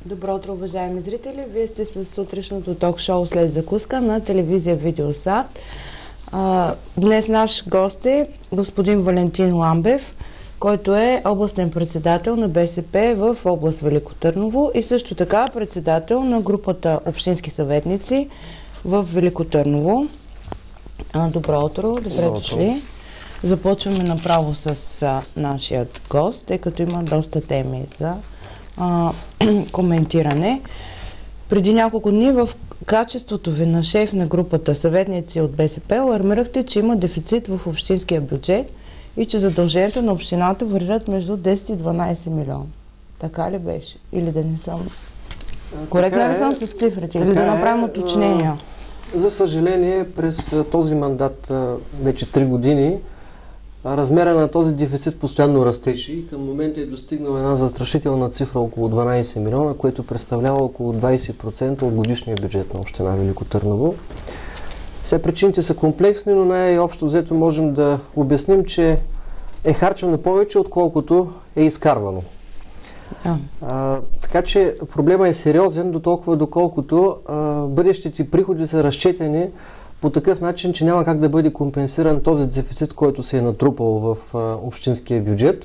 Добро утро, уважаеми зрители! Вие сте с сутрешното ток-шоу след закуска на телевизия Видеосад. Днес наш гост е господин Валентин Ламбев, който е областен председател на БСП в област Велико Търново и също така председател на групата общински съветници в Велико Търново. Добро утро, добре дошли. Започваме направо с нашия гост, тъй като има доста теми за коментиране. Преди няколко дни в качеството ви на шеф на групата съветници от БСП алармирахте, че има дефицит в общинския бюджет и че задълженията на общината варират между 10 и 12 милиона. Така ли беше? Или да не съм... Коректна ли съм с цифрите? Или да направим уточнения? За съжаление, през този мандат вече 3 години размера на този дефицит постоянно растеше и към момента е достигнал една застрашителна цифра около 12 милиона, което представлява около 20% от годишния бюджет на община Велико Търново. Все причините са комплексни, но най-общо взето можем да обясним, че е харчено повече, отколкото е изкарвано. Така че проблема е сериозен, до толкова доколкото бъдещите приходи са разчетени по такъв начин, че няма как да бъде компенсиран този дефицит, който се е натрупал в общинския бюджет.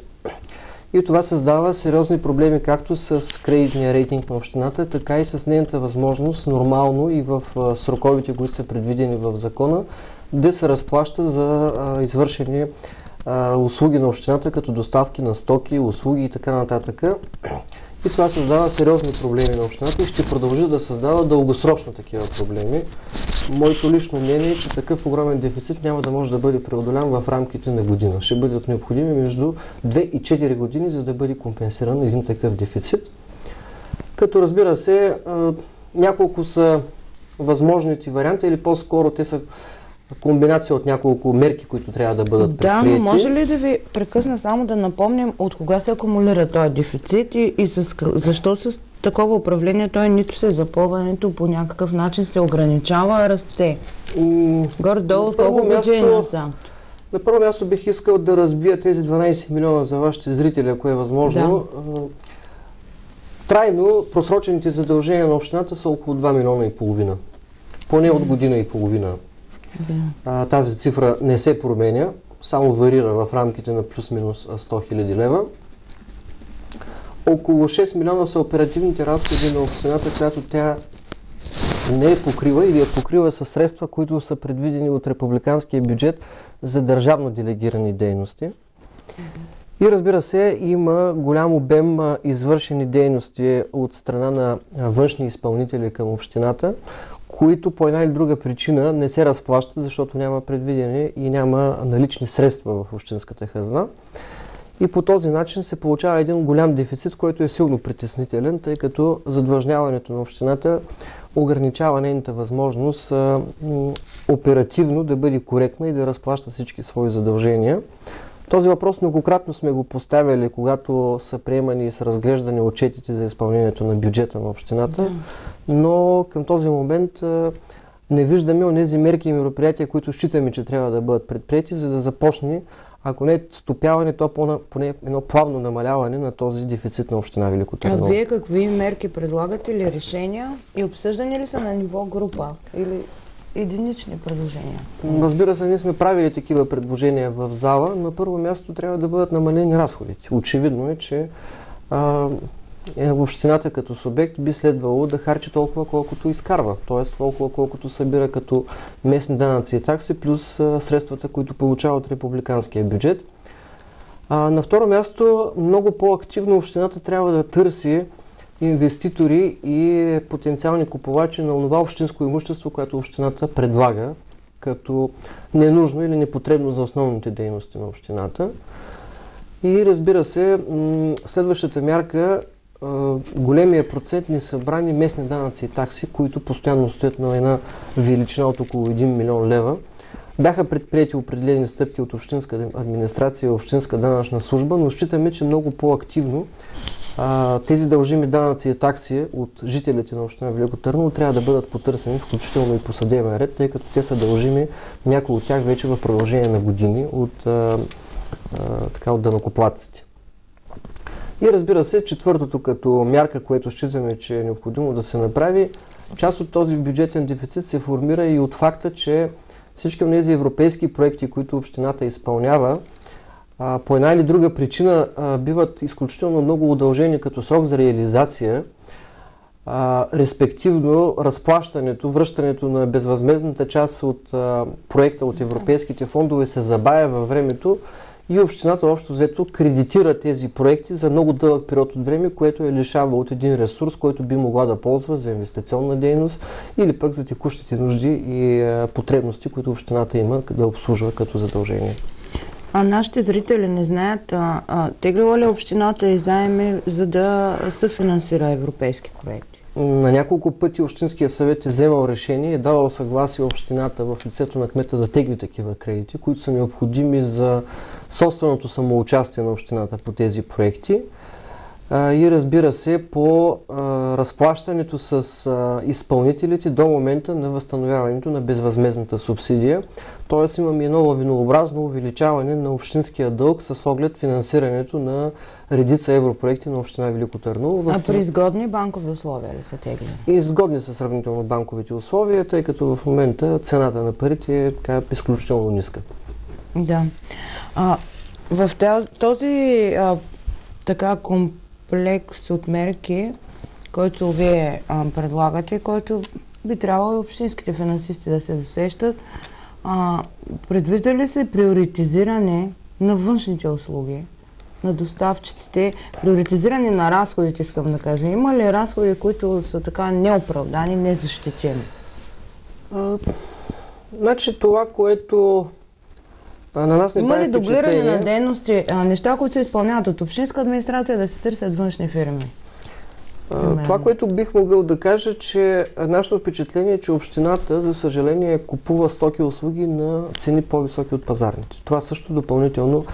И това създава сериозни проблеми както с кредитния рейтинг на общината, така и с нейната възможност нормално и в сроковите, които са предвидени в закона, да се разплаща за извършени услуги на общината, като доставки на стоки, услуги и така нататък. И това създава сериозни проблеми на общината и ще продължи да създава дългосрочно такива проблеми. Моето лично мнение е, че такъв огромен дефицит няма да може да бъде преодолян в рамките на година. Ще бъдат необходими между 2 и 4 години, за да бъде компенсиран един такъв дефицит. Като разбира се, няколко са възможните варианти, или по-скоро те са комбинация от няколко мерки, които трябва да бъдат предприяти. Да, но може ли да ви прекъсна само да напомним от кога се акумулира този дефицит и защо с такова управление той нито се запълва, нито по някакъв начин се ограничава, а расте? Горе-долу колко години назад? На първо място бих искал да разбия тези 12 милиона за вашите зрители, ако е възможно. Да. Трайно просрочените задължения на общината са около 2 милиона и половина. Поне от година и половина. Тази цифра не се променя, само варира в рамките на плюс-минус 100 000 лева. Около 6 милиона са оперативните разходи на общината, която тя не е покрива или е покрива със средства, които са предвидени от републиканския бюджет за държавно делегирани дейности. И разбира се, има голям обем извършени дейности от страна на външни изпълнители към общината, които по една или друга причина не се разплащат, защото няма предвидени и няма налични средства в общинската хазна. И по този начин се получава един голям дефицит, който е силно притеснителен, тъй като задлъжняването на общината ограничава нейната възможност оперативно да бъде коректна и да разплаща всички свои задължения. Този въпрос многократно сме го поставяли, когато са приемани и са разглеждани отчетите за изпълнението на бюджета на общината, но към този момент не виждаме онези мерки и мероприятия, които считаме, че трябва да бъдат предприяти, за да започне, ако не е стопяване, то поне едно плавно намаляване на този дефицит на община Велико Търново. А вие какви мерки предлагате или решения и обсъждани ли са на ниво група или единични предложения? Разбира се, ние сме правили такива предложения в зала. На първо място трябва да бъдат намалени разходите. Очевидно е, че общината като субект би следвало да харчи толкова, колкото изкарва. Т.е. толкова, колкото събира като местни данъци и такси, плюс средствата, които получава от републиканския бюджет. На второ място, много по-активно общината трябва да търси инвеститори и потенциални купувачи на това общинско имущество, което общината предлага като ненужно или непотребно за основните дейности на общината. И разбира се, следващата мярка, големия процент несъбрани местни данъци и такси, които постоянно стоят на една величина от около 1 милион лева. Бяха предприети определени стъпки от общинска администрация и общинска данъчна служба, но считаме, че много по-активно тези дължими данъци и такси от жителите на община Велико Търново трябва да бъдат потърсени, включително и по съдебен ред, тъй като те са дължими, някои от тях вече в продължение на години от данъкоплатците. И разбира се, четвъртото като мярка, което считаме, че е необходимо да се направи, част от този бюджетен дефицит се формира и от факта, че всички от тези европейски проекти, които общината изпълнява, по една или друга причина биват изключително много удължени като срок за реализация, респективно разплащането, връщането на безвъзмездната част от проекта от европейските фондове се забавя във времето и общината общо взето кредитира тези проекти за много дълъг период от време, което е лишава от един ресурс, който би могла да ползва за инвестиционна дейност или пък за текущите нужди и потребности, които общината има да обслужва като задължение. А нашите зрители не знаят, теглила ли общината и заеми, за да съфинансира европейски проекти? На няколко пъти Общинския съвет е вземал решение и е давал съгласие общината в лицето на кмета да тегли такива кредити, които са необходими за собственото самоучастие на общината по тези проекти. И разбира се, по разплащането с изпълнителите до момента на възстановяването на безвъзмездната субсидия. Т.е. имаме едно лавинообразно увеличаване на общинския дълг с оглед финансирането на редица европроекти на община Велико Търново. А при изгодни банкови условия ли са теглени? Изгодни са сравнително банковите условия, тъй като в момента цената на парите е изключително ниска. Да. В този така комплекс от мерки, който вие предлагате, който би трябвало и общинските финансисти да се досещат, предвижда ли се приоритизиране на външните услуги, на доставчиците, приоритизиране на разходите, искам да кажа? Има ли разходи, които са така неоправдани, незащитени? Значи това, което на нас не прави впечатление... Има ли дублиране на дейности, неща, които се изпълняват от общинска администрация, да се търсят външни фирми? Това, което бих могъл да кажа, че нашето впечатление е, че общината, за съжаление, купува стоки и услуги на цени по-високи от пазарните. Това също допълнително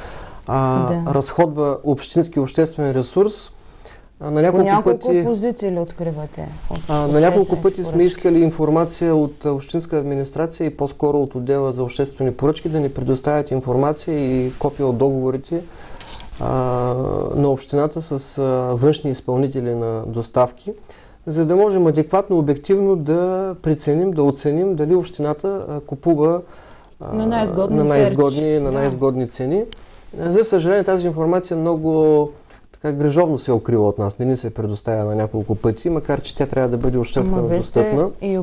разходва общински обществен ресурс. На няколко позиции ли откривате? На няколко пъти сме искали информация от общинска администрация и по-скоро от отдела за обществени поръчки да ни предоставят информация и копия от договорите на общината с външни изпълнители на доставки, за да можем адекватно, обективно да преценим, да оценим дали общината купува на най-изгодни цени. За съжаление, тази информация много грижовно се е укрила от нас, не ни се предоставя на няколко пъти, макар че тя трябва да бъде обществено достъпна. И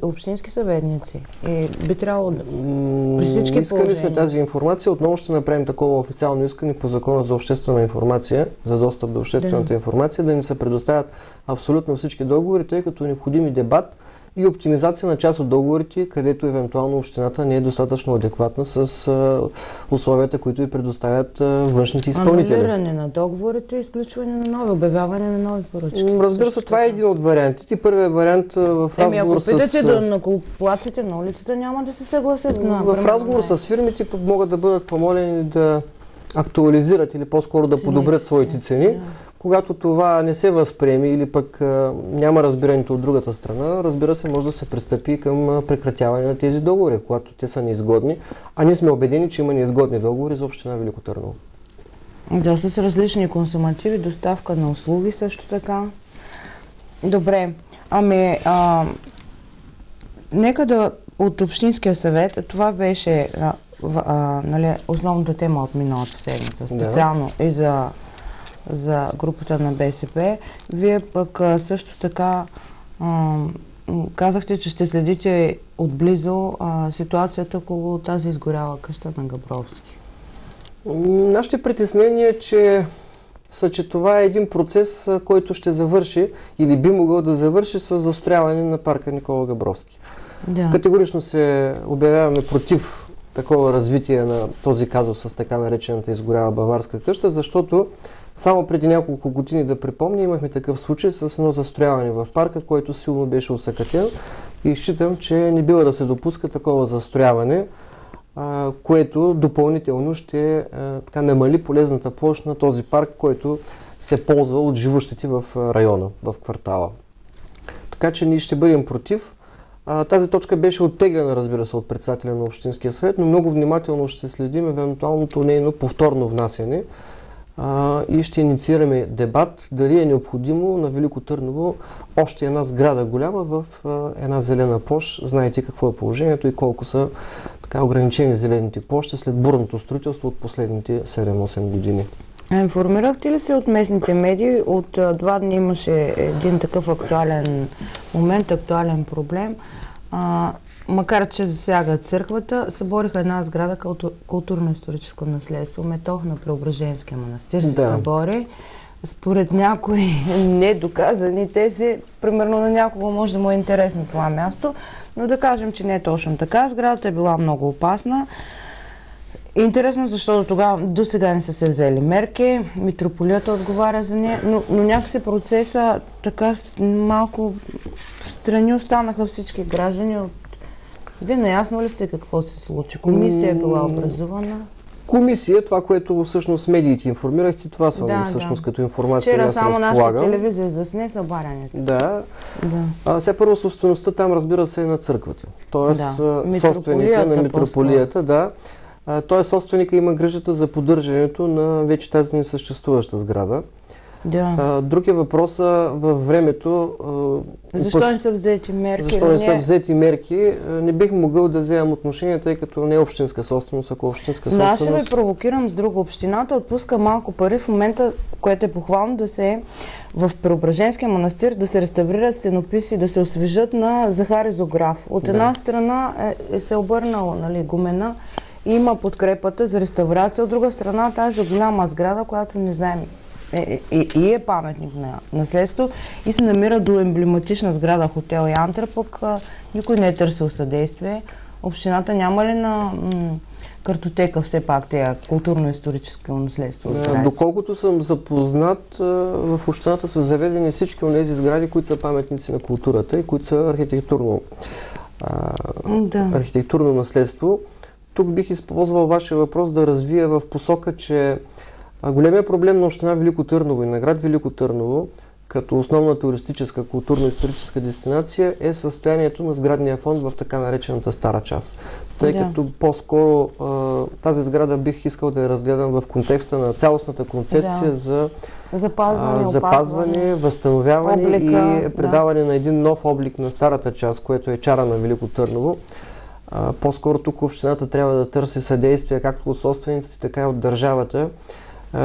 общински съветници. И би трябвало да... При всички искали сме тази информация. Отново ще направим такова официално искане по Закона за обществена информация, за достъп до обществената информация, да ни се предоставят абсолютно всички договори, тъй като е необходим дебат и оптимизация на част от договорите, където евентуално общината не е достатъчно адекватна с условията, които й предоставят външните изпълнители. Анулиране на договорите, изключване на нови, обявяване на нови поръчки. Разбира се, това е един от вариантите. Първият вариант в разговор с... Ако питате до накупувачите на улицата, няма да се съгласят на... В разговор с фирмите могат да бъдат помолени да актуализират или по-скоро да подобрят своите цени. Когато това не се възприеме или пък няма разбирането от другата страна, разбира се, може да се пристъпи към прекратяване на тези договори, когато те са неизгодни. А ние сме убедени, че има неизгодни договори за община Велико Търново. Да, с различни консумативи, доставка на услуги също така. Добре, нека да от Общинския съвет, това беше основната тема от миналата седмица, специално и за групата на БСП. Вие пък също така казахте, че ще следите отблизо ситуацията около тази изгоряла къща на Габровски. Нашите притеснения са, че това е един процес, който ще завърши или би могъл да завърши с застрояване на парка Никола Габровски. Да. Категорично се обявяваме против такова развитие на този казус с така наречената изгоряла баварска къща, защото само преди няколко години, да припомня, имахме такъв случай с едно застрояване в парка, който силно беше осакатен и считам, че не бива да се допуска такова застрояване, което допълнително ще намали полезната площ на този парк, който се ползва от живущите в района, в квартала. Така че ние ще бъдем против. Тази точка беше оттеглена, разбира се, от председателя на Общинския съвет, но много внимателно ще следим евентуалното нейно повторно внасяне, и ще инициираме дебат дали е необходимо на Велико Търново още една сграда голяма в една зелена площ. Знаете какво е положението и колко са така ограничени зелените площи след бурното строителство от последните 7-8 години. Информирахте ли се от местните медии? От 2 дни имаше един такъв актуален момент, актуален проблем. Макар че засяга църквата, събориха една сграда културно-историческо наследство, метох на Преображенския манастир се събори. Според някои недоказани тези, примерно на някого може да му е интересно това място, но да кажем, че не е точно така. Сградата е била много опасна. Интересно, защото тогава до сега не са се взели мерки, митрополията отговаря за нея, но някакси процеса така малко встрани останаха всички граждани. Вие наясно ли сте какво се случи? Комисия е била образувана? Комисия, това, което всъщност медиите информирахте, това съм всъщност като информация. Вчера само нашата телевизия засне събарянето. Сега първо собствеността там, разбира се, е на църквата. Тоест собственика на митрополията, той собственика има грижата за поддържането на вече тази несъществуваща сграда. Друг е въпроса във времето. Защо не са взети мерки? Защо не са взети мерки? Не бих могъл да вземам отношение, тъй като не е общинска собственост, ако общинска собственост. Аз ще ви провокирам с друга. Общината отпуска малко пари в момента, което е похвално да се в Преображенския манастир да се реставрират стенописи, да се освежат на Захари Зограф. От една страна се обърнала гумена и има подкрепата за реставрация, от друга страна тази голяма сграда, която не знаем и е паметник на наследство и се намира до емблематична сграда хотел Янтра, пък никой не е търсил съдействие. Общината няма ли на картотека все пак тези културно-историческо наследство? Доколкото съм запознат, в общината са заведени всички от тези сгради, които са паметници на културата и които са архитектурно наследство. Тук бих използвал вашия въпрос да развия в посока, че големия проблем на община Велико Търново и на град Велико Търново, като основна туристическа, културно-историческа дестинация, е състоянието на сградния фонд в така наречената стара част. Тъй като по-скоро тази сграда бих искал да я разгледам в контекста на цялостната концепция за запазване, възстановяване и предаване на един нов облик на старата част, което е чара на Велико Търново. По-скоро тук общината трябва да търси съдействие както от собствениците, така и от държавата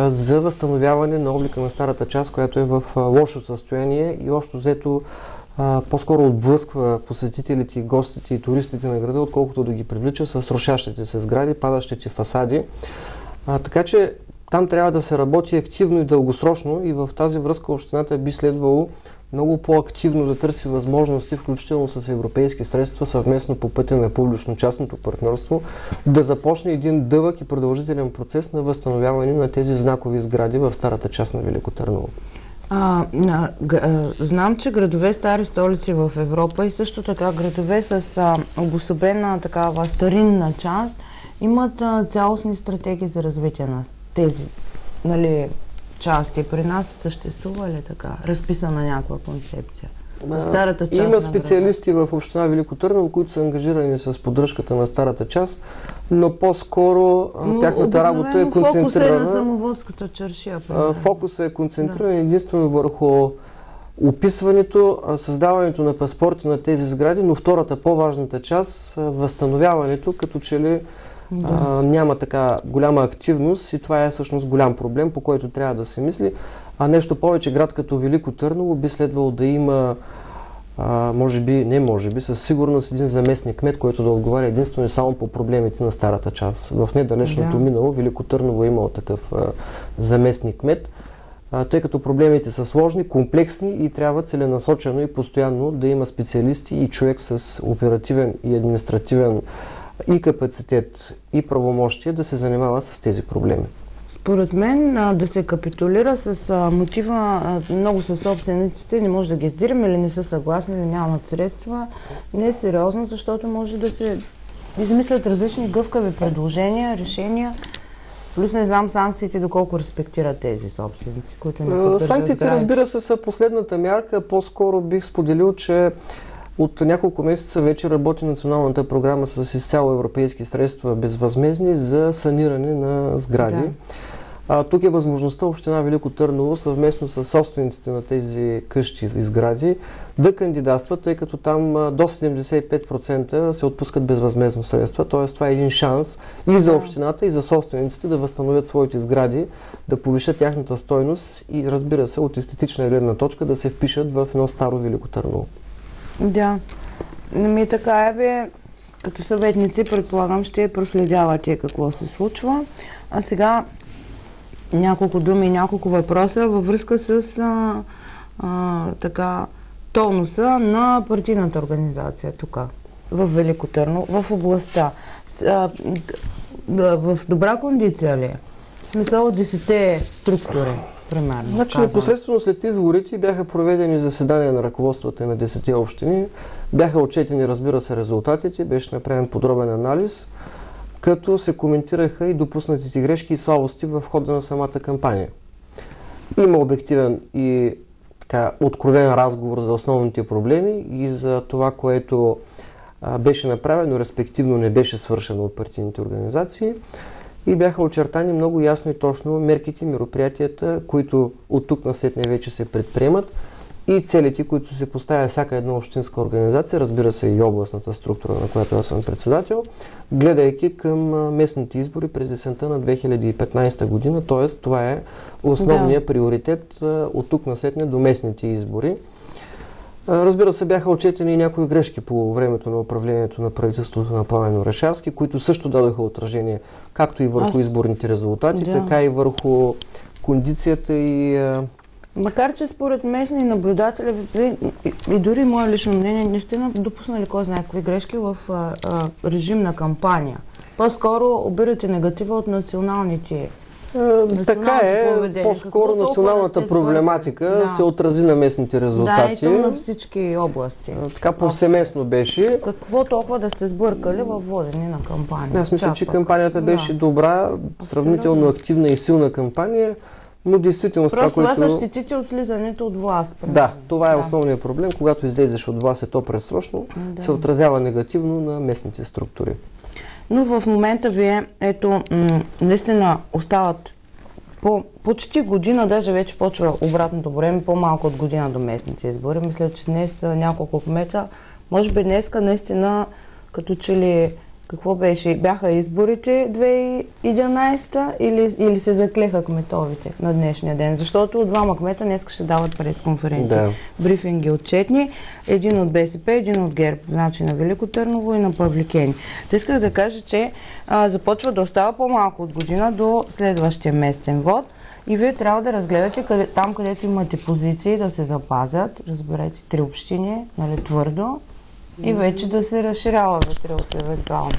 за възстановяване на облика на старата част, която е в лошо състояние и общо взето по-скоро отблъсква посетителите, и гостите и туристите на града, отколкото да ги привлича с рушащите се сгради, падащите фасади. Така че там трябва да се работи активно и дългосрочно и в тази връзка общината би следвало много по-активно да търси възможности, включително с европейски средства, съвместно по пътя на публично-частното партньорство, да започне един дълъг и продължителен процес на възстановяване на тези знакови сгради в старата част на Велико Търново. Знам, че градове стари столици в Европа и също така градове с обособена такава старинна част имат цялостни стратегии за развитие на тези части. При нас съществува ли така? Разписана някаква концепция? Старата част има специалисти в община Велико Търново, които са ангажирани с поддръжката на старата част, но по-скоро тяхната работа е концентрирана. Фокусът е на самоводската чаршия. Фокусът е концентриран единствено върху описването, създаването на паспорти на тези сгради, но втората, по-важната част, възстановяването, като че ли няма така голяма активност и това е всъщност голям проблем, по който трябва да се мисли. А нещо повече, град като Велико Търново би следвало да има, със сигурност един заместник кмет, който да отговаря единствено и само по проблемите на старата част. В недалечното минало Велико Търново е имало такъв заместник кмет, тъй като проблемите са сложни, комплексни и трябва целенасочено и постоянно да има специалисти и човек с оперативен и административен и капацитет и правомощия да се занимава с тези проблеми. Според мен да се капитулира с мотива много със собствениците, не може да ги издираме или не са съгласни или нямат средства, не е сериозно, защото може да се измислят различни гъвкави предложения, решения. Плюс не знам санкциите доколко респектират тези собственици, които не поддържат санкциите, сгради. разбира се, са последната мярка. По-скоро бих споделил, че от няколко месеца вече работи националната програма с изцяло европейски средства безвъзмездни за саниране на сгради. Тук е възможността община Велико Търново съвместно с собствениците на тези къщи и сгради да кандидатстват, тъй като там до 75% се отпускат безвъзмездно средства. Т.е. това е един шанс и за общината, и за собствениците да възстановят своите сгради, да повишат тяхната стойност и, разбира се, от естетична гледна точка да се впишат в едно старо Велико Търново. Да. Така е, като съветници, предполагам, ще проследявате какво се случва. А сега няколко думи, няколко въпроса във връзка с тонуса на партийната организация тук, в Велико Търново, в областта. В добра кондиция ли е? В смисъл от 10 структури, примерно. Значи, непосредствено след изборите бяха проведени заседания на ръководствата на 10 общини. Бяха отчетени, разбира се, резултатите, беше направен подробен анализ, като се коментираха и допуснатите грешки и слабости в хода на самата кампания. Има обективен и откровен разговор за основните проблеми и за това, което беше направено, респективно не беше свършено от партийните организации, и бяха очертани много ясно и точно мерките, мероприятията, които от тук насетне вече се предприемат, и целите, които се поставя всяка една общинска организация, разбира се и областната структура, на която аз съм председател, гледайки към местните избори през есента на 2015 година, т.е. това е основният приоритет от тук насетне до местните избори. Разбира се, бяха отчетени и някои грешки по времето на управлението на правителството на Пламен Орешарски, които също дадоха отражение както и върху изборните резултати, така и върху кондицията и... Макар че според местни наблюдатели и дори мое лично мнение, не сте допуснали кой знае какви грешки в режим на кампания. По-скоро обирате негатива от националните. Така е, по-скоро националната проблематика се отрази на местните резултати. Да, и то на всички области. Така повсеместно беше. Какво толкова да сте сбъркали във водене на кампания? Аз мисля, че кампанията беше добра, сравнително активна и силна кампания, но действително това са щетите от слизането от власт. Да, това е основният проблем. Когато излезеш от власт, то предсрочно се отразява негативно на местните структури. Но в момента вие, наистина остават почти година, даже вече почва обратното време, по-малко от година до местните избори. Мисля, че днес няколко кмета, може би днеска наистина, като че ли, какво беше, бяха изборите 2011 или се заклеха кметовите на днешния ден, защото двама кмета днес ще дават пресконференция. Брифинги отчетни, един от БСП, един от ГЕРБ, значи на Велико Търново и на Павликени. Те исках да кажа, че започва да остава по-малко от година до следващия местен вод и вие трябва да разгледате там, където имате позиции, да се запазят, разберете, 3 общини, нали, твърдо, и вече да се разширява вътре от евентуално.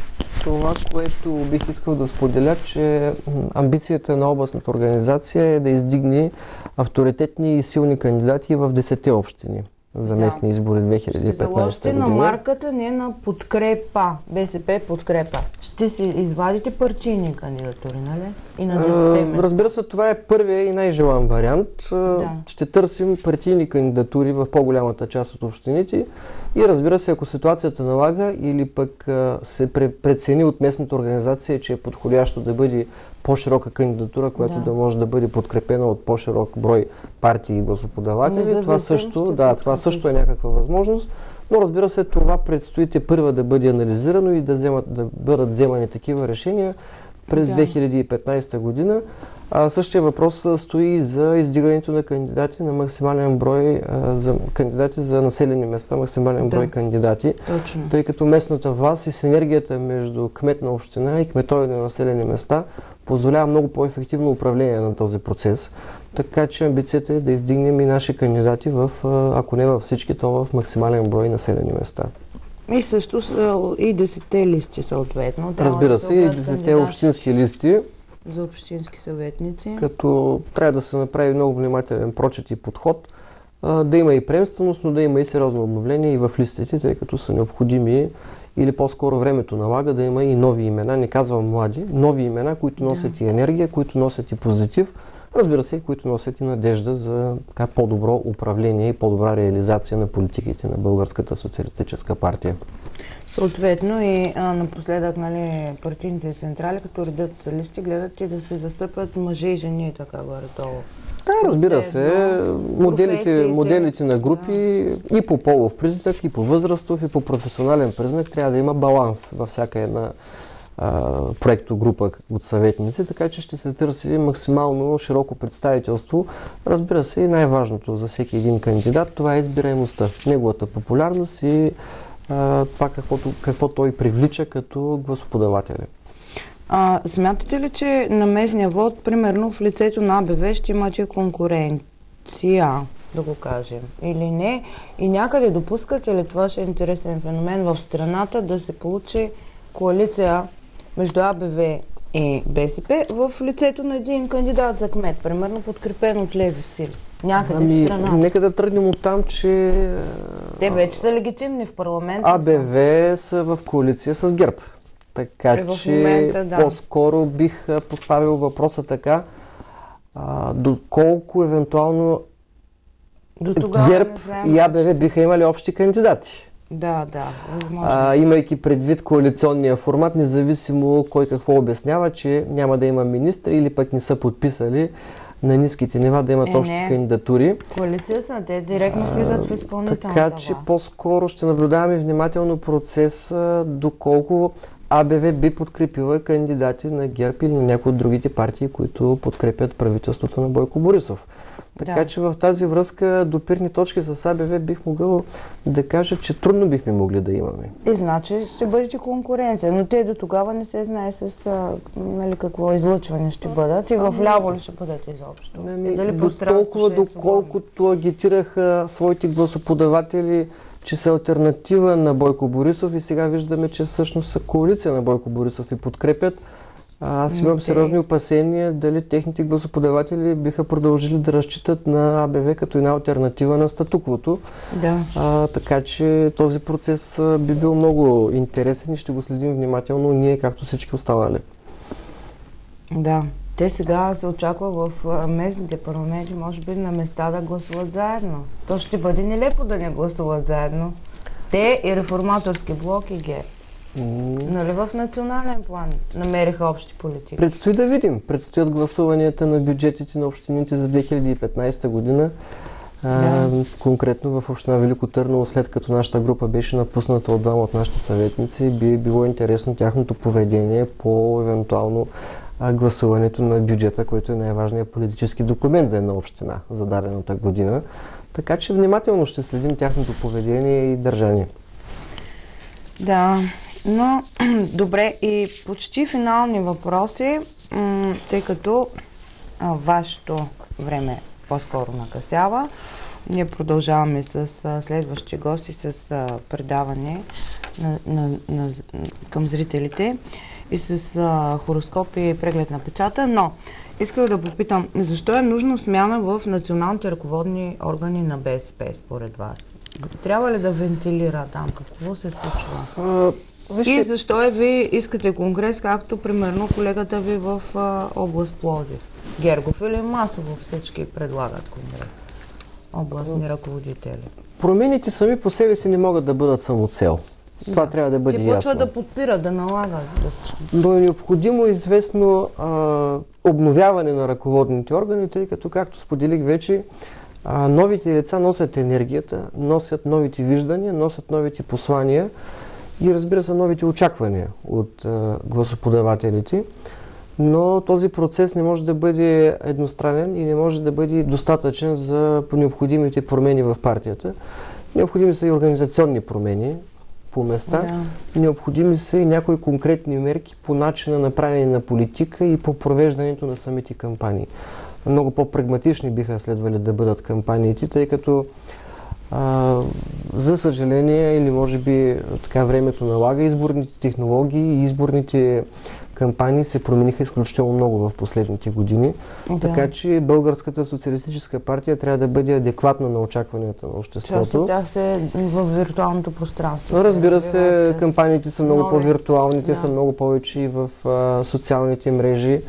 Това, което бих искал да споделя, че амбицията на областната организация е да издигне авторитетни и силни кандидати в 10 общини за местни избори 2015 година. Ще заложите на марката, не на подкрепа, БСП подкрепа. Ще си извадите партийни кандидатури, нали? И на 10 места. Разбира се, това е първият и най-желан вариант. Ще търсим партийни кандидатури в по-голямата част от общините и, разбира се, ако ситуацията налага или пък се прецени от местната организация, че е подходящо да бъде по-широка кандидатура, която да може да бъде подкрепена от по-широк брой партии и гласоподаватели, това също е някаква възможност. Но, разбира се, това предстои първа да бъде анализирано и да бъдат вземани такива решения през 2015 година. Същия въпрос стои за издигането на кандидати на максимален брой, за кандидати за населени места, максимален брой кандидати. Точно. Тъй като местната власт и синергията между кмет на община и кметове на населени места позволява много по-ефективно управление на този процес. Така че амбицията е да издигнем и наши кандидати ако не във всички, то в максимален брой населени места. И също и 10 листи съответно. Разбира се, и 10 общински листи. За общински съветници. Като трябва да се направи много внимателен прочит и подход, да има и приемственост, но да има и сериозно обновление и в листите, тъй като са необходими, или по-скоро времето налага да има и нови имена, не казвам млади, нови имена, които носят и енергия, които носят и позитив, разбира се, които носят и надежда за по-добро управление и по-добра реализация на политиките на Българската социалистическа партия. Съответно и напоследък, нали, партийните централи, като редят листи, гледат и да се застъпят мъже и жени, така горе-долу. Да, разбира се, моделите на групи и по полов признак, и по възрастов, и по професионален признак трябва да има баланс във всяка една проектогрупа от съветници, така че ще се търси максимално широко представителство. Разбира се, и най-важното за всеки един кандидат, това е избираемостта, неговата популярност и това какво той привлича като гласоподаватели. Смятате ли, че на местния вод, примерно в лицето на АБВ, ще имате конкуренция, да го кажем, или не? И някъде допускате ли, това ще е интересен феномен в страната, да се получи коалиция между АБВ и БСП в лицето на един кандидат за кмет, примерно подкрепен от леви сили? Някъде в страната. Нека да тръгнем от там, че те вече са легитимни в парламента. АБВ са в коалиция с ГЕРБ. Така че по-скоро бих поставил въпроса така, доколко евентуално ГЕРБ и АБВ биха имали общи кандидати. Да, възможно. Имайки предвид коалиционния формат, независимо кой какво обяснява, че няма да има министри или пък не са подписали на ниските нива да имат общи кандидатури. Коалиция са, те директно влизат в изпълнителната власт. Така че по-скоро ще наблюдаваме внимателно процеса, доколко АБВ би подкрепила кандидати на ГЕРБ или на някои от другите партии, които подкрепят правителството на Бойко Борисов. Така че в тази връзка допирни точки с АБВ бих могъл да кажа, че трудно бихме могли да имаме. И значи ще бъдете конкуренция, но те до тогава не се знае с какво излъчване ще бъдат и в ляво ли ще бъдат изобщо. Толкова доколкото агитираха своите гласоподаватели, че са алтернатива на Бойко Борисов и сега виждаме, че всъщност са коалиция на Бойко Борисов и подкрепят. Аз имам сериозни опасения дали техните гласоподаватели биха продължили да разчитат на АБВ като една алтернатива на статуквото. Така че този процес би бил много интересен и ще го следим внимателно ние, както всички останали. Да. Те сега се очаква в местните парламенти, може би на места да гласуват заедно. То ще бъде нелепо да не гласуват заедно. Те и Реформаторски блок и ГЕРБ. Нали в национален план намериха общи политики? Предстои да видим. Предстоят гласуванията на бюджетите на общините за 2015 година. Конкретно в община Велико Търново, след като нашата група беше напусната от двама от нашите съветници, би било интересно тяхното поведение по евентуално гласуването на бюджета, който е най-важният политически документ за една община за дадената година. Така че внимателно ще следим тяхното поведение и държание. Да, но добре, и почти финални въпроси, тъй като вашето време по-скоро накъсява. Ние продължаваме с следващи гости, с предаване към зрителите и с хороскоп и преглед на печата, но исках да попитам, защо е нужно смяна в националните ръководни органи на БСП, според вас? Трябва ли да вентилира там? Какво се случва? И защо ви искате конгрес, както примерно колегата ви в област Пловдив? Гергов или масово всички предлагат конгрес? Областни ръководители. Промените сами по себе си не могат да бъдат самоцел. Това трябва да бъде ясно. Те почват да подпират, да налагат. Но е необходимо известно обновяване на ръководните органи, тъй като, както споделих вече, новите деца носят енергията, носят новите виждания, носят новите послания и, разбира се, новите очаквания от гласоподавателите. Но този процес не може да бъде едностранен и не може да бъде достатъчен за необходимите промени в партията. Необходими са и организационни промени по места. Необходими са и някои конкретни мерки по начина на правене на политика и по провеждането на самите кампании. Много по-прагматични биха следвали да бъдат кампаниите, тъй като за съжаление, или може би така времето налага, изборните технологии и изборните кампании се промениха изключително много в последните години. Да. Така че Българската социалистическа партия трябва да бъде адекватна на очакванията на обществото. Част от тях се в виртуалното пространство. Разбира се, кампаниите са много по-виртуални, те са много повече и в социалните мрежи.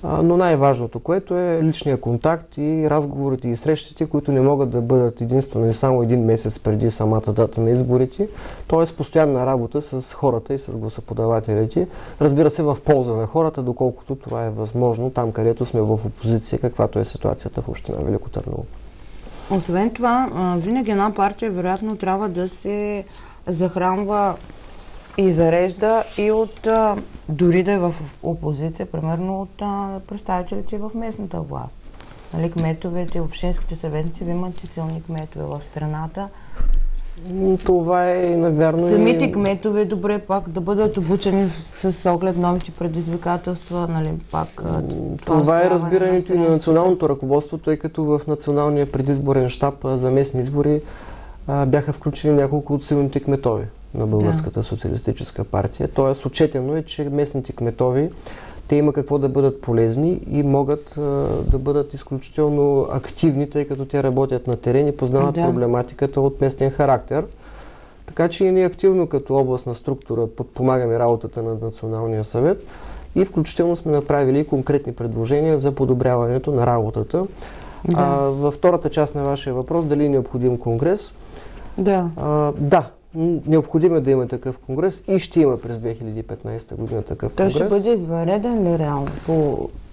Но най-важното, което е личния контакт и разговорите и срещите, които не могат да бъдат единствено и само един месец преди самата дата на изборите, т.е. постоянна работа с хората и с гласоподавателите. Разбира се, в полза на хората, доколкото това е възможно, там където сме в опозиция, каквато е ситуацията в община Велико Търново. Освен това, винаги една партия вероятно трябва да се захранва и зарежда и от, дори да е в опозиция, примерно от представителите в местната власт. Нали, кметовете, общинските съветници, ви имате силни кметове в страната. Това е навярно. Самите кметове добре пак да бъдат обучени с оглед новите предизвикателства, нали, пак. Това е разбирането и на националното ръководство, тъй като в националния предизборен щаб за местни избори бяха включени няколко от силните кметови на Българската социалистическа партия. Тоест, отчетено е, че местните кметови, те има какво да бъдат полезни и могат да бъдат изключително активни, тъй като те работят на терен и познават проблематиката от местен характер. Така че и ние активно като областна структура подпомагаме работата на Националния съвет и включително сме направили и конкретни предложения за подобряването на работата. Във втората част на вашия въпрос, дали е необходим конгрес? Да. Необходимо е да има такъв конгрес и ще има през 2015 година такъв конгрес. Той ще бъде извънреден ли реално?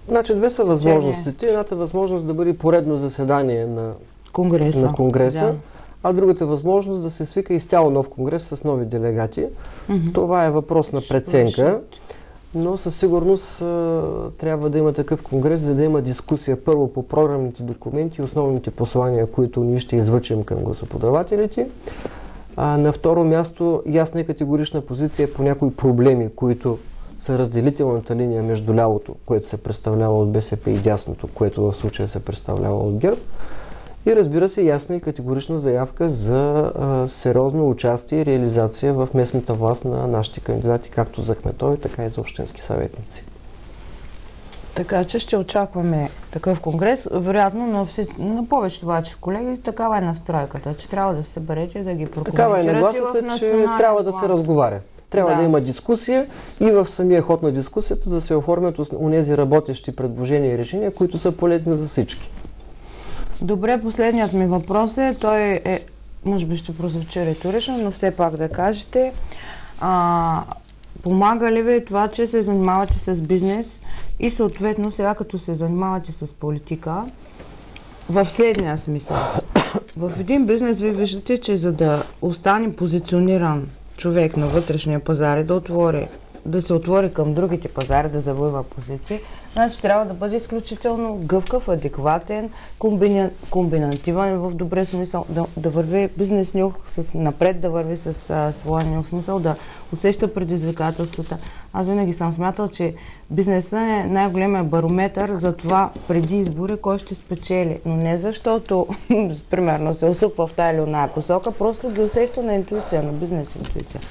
Значи две са възможностите. Едната възможност да бъде поредно заседание на конгреса, а другата възможност да се свика изцяло нов конгрес с нови делегати. Това е въпрос на преценка, но със сигурност трябва да има такъв конгрес, за да има дискусия първо по програмните документи и основните послания, които ние ще излъчим към гласоподавателите. На второ място, ясна и категорична позиция по някои проблеми, които са разделителната линия между лявото, което се представлява от БСП и дясното, което в случая се представлява от ГЕРБ. И разбира се, ясна и категорична заявка за сериозно участие и реализация в местната власт на нашите кандидати, както за кметови, така и за общински съветници. Така че ще очакваме такъв конгрес. Вероятно на повечето ваши колеги такава е настройката, че трябва да се съберете и да ги прокоментирате. Такава е нагласата, че трябва да се разговаря. Трябва да има дискусия и в самия ход на дискусията да се оформят онези работещи предложения и решения, които са полезни за всички. Добре, последният ми въпрос е, той е, може би ще прозвучи риторично, но все пак да кажете, помага ли ви това, че се занимавате с бизнес и съответно сега като се занимавате с политика, в следния смисъл? В един бизнес ви виждате, че за да остане позициониран човек на вътрешния пазар и да се отвори към другите пазари, да завоюва позиции, значи трябва да бъде изключително гъвкав, адекватен, комбинативен в добре смисъл, да върви бизнес нюх напред, да върви с своя нюх смисъл, да усеща предизвикателствата. Аз винаги съм смятал, че бизнесът е най-големия барометър за това преди избори кой ще спечели. Но не защото, примерно, се усъква в тая или оная посока, просто ги усеща на интуиция, на бизнес интуиция.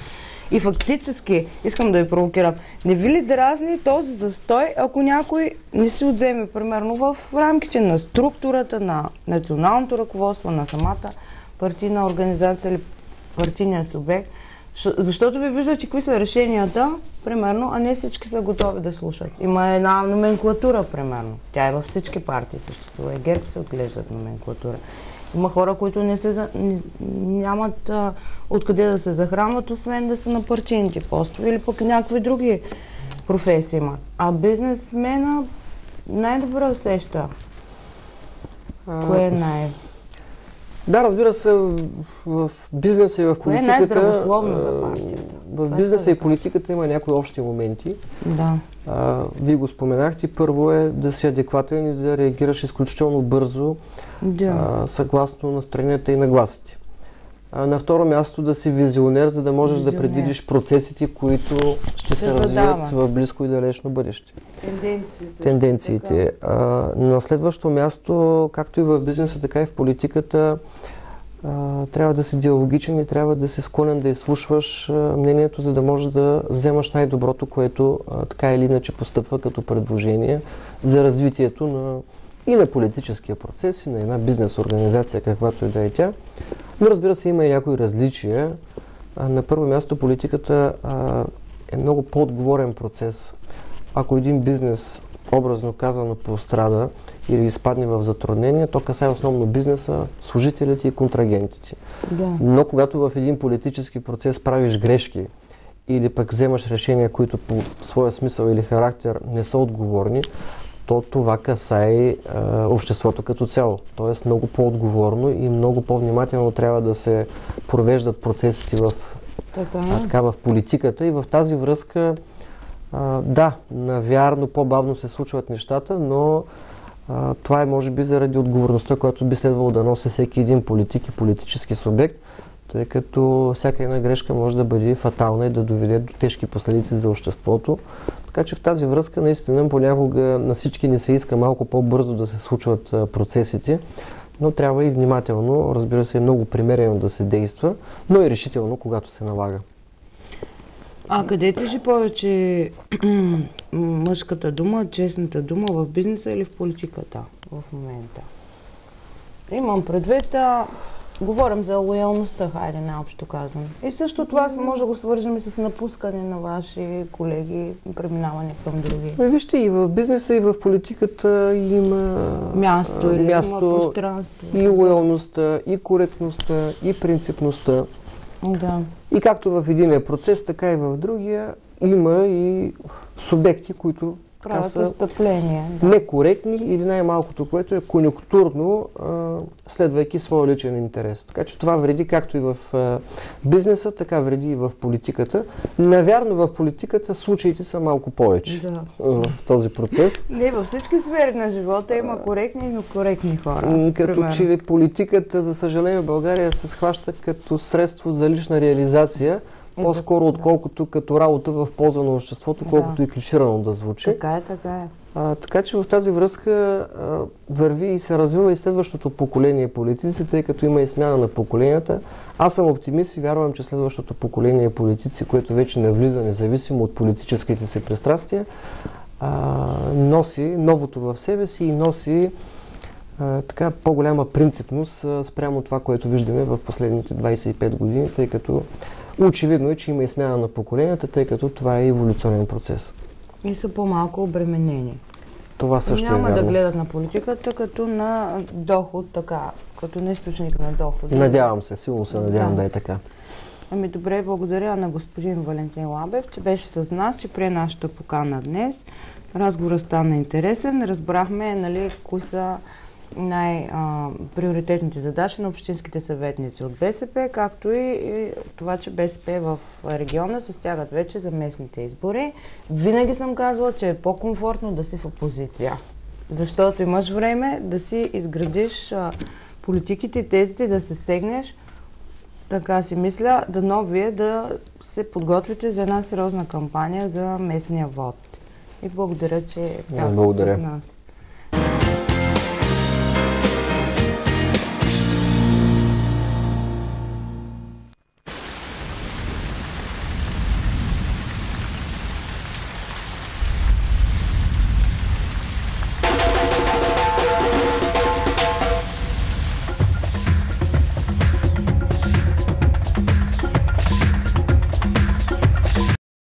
И фактически, искам да ви провокирам, не ви ли дразни този застой, ако някой не си отземе, примерно, в рамките на структурата, на националното ръководство, на самата партийна организация или партийния субект, защото ви виждате какви са решенията, примерно, а не всички са готови да слушат. Има една номенклатура, примерно. Тя е във всички партии съществува. И ГЕРБ се отглеждат номенклатура. Има хора, които нямат откъде да се захранват, освен да са на партийните постове или пък някакви други професии имат. А бизнесмена най-добре усеща. Кое е Да, разбира се, в бизнеса и в политиката... Кое е най-здравословно за партията? В бизнеса и политиката има някои общи моменти. Да. Вие го споменахте. Първо е да си адекватен и да реагираш изключително бързо, съгласно настроенията и нагласите. На второ място да си визионер, за да можеш да предвидиш процесите, които ще се развият в близко и далечно бъдеще. Тенденциите. На следващо място, както и в бизнеса, така и в политиката, трябва да си диалогичен и трябва да си склонен да изслушваш мнението, за да можеш да вземаш най-доброто, което така или иначе постъпва като предложение за развитието и на политическия процес, и на една бизнес организация, каквато и да е тя. Но разбира се, има и някои различия. На първо място политиката е много по-отговорен процес. Ако един бизнес, образно казано, пострада или изпадне в затруднение, то касае основно бизнеса, служителите и контрагентите. Да. Но когато в един политически процес правиш грешки или пък вземаш решения, които по своя смисъл или характер не са отговорни, то това касае обществото като цяло. Тоест много по-отговорно и много по-внимателно трябва да се провеждат процесите в политиката и в тази връзка да, навярно по-бавно се случват нещата, но това е може би заради отговорността, която би следвало да носи всеки един политик и политически субект, тъй като всяка една грешка може да бъде фатална и да доведе до тежки последици за обществото. Така че в тази връзка наистина понякога на всички ни се иска малко по-бързо да се случват процесите, но трябва и внимателно, разбира се, много примерено да се действа, но и решително, когато се налага. А къде тежи повече мъжката дума, честната дума, в бизнеса или в политиката в момента? Имам предвид, говорим за лоялността, хайде най-общо казвам. И също това може да го свържем и с напускане на ваши колеги, преминаване към други. Вижте, и в бизнеса, и в политиката има място, има пространство. И лоялността, и коректността, и принципността. Да. И както в единия процес, така и в другия има и субекти, които правят престъпления. Да. Некоректни или най-малкото, което е конюнктурно, следвайки своя личен интерес. Така че това вреди както и в бизнеса, така вреди и в политиката. Навярно в политиката случаите са малко повече в този процес. Не, във всички сфери на живота има коректни и некоректни хора. Като че политиката, за съжаление, в България се схваща като средство за лична реализация, по-скоро отколкото като работа в полза на обществото, колкото и клиширано да звучи. Така е, така е. Така че в тази връзка върви и се развива и следващото поколение политици, тъй като има и смяна на поколенията. Аз съм оптимист и вярвам, че следващото поколение политици, което вече навлиза независимо от политическите си пристрастия, носи новото в себе си и носи така по-голяма принципност спрямо това, което виждаме в последните 25 години, тъй като очевидно е, че има и смяна на поколенията, тъй като това е еволюционен процес. И са по-малко обременени. Това също няма е вярно. Да гледат на политиката като на доход, така, като на източник на доход. Надявам се, силно се надявам да е така. Ами добре, благодаря на господин Валентин Ламбев, че беше с нас, че прие нашата покана днес. Разговорът стана интересен. Разбрахме, кои са най-приоритетните задачи на общинските съветници от БСП, както и това, че БСП в региона се стягат вече за местните избори. Винаги съм казвала, че е по-комфортно да си в опозиция, защото имаш време да си изградиш политиките и тезите, да се стегнеш. Така си мисля, дано вие да се подготвите за една сериозна кампания за местния вод. И благодаря, че бяхте с нас.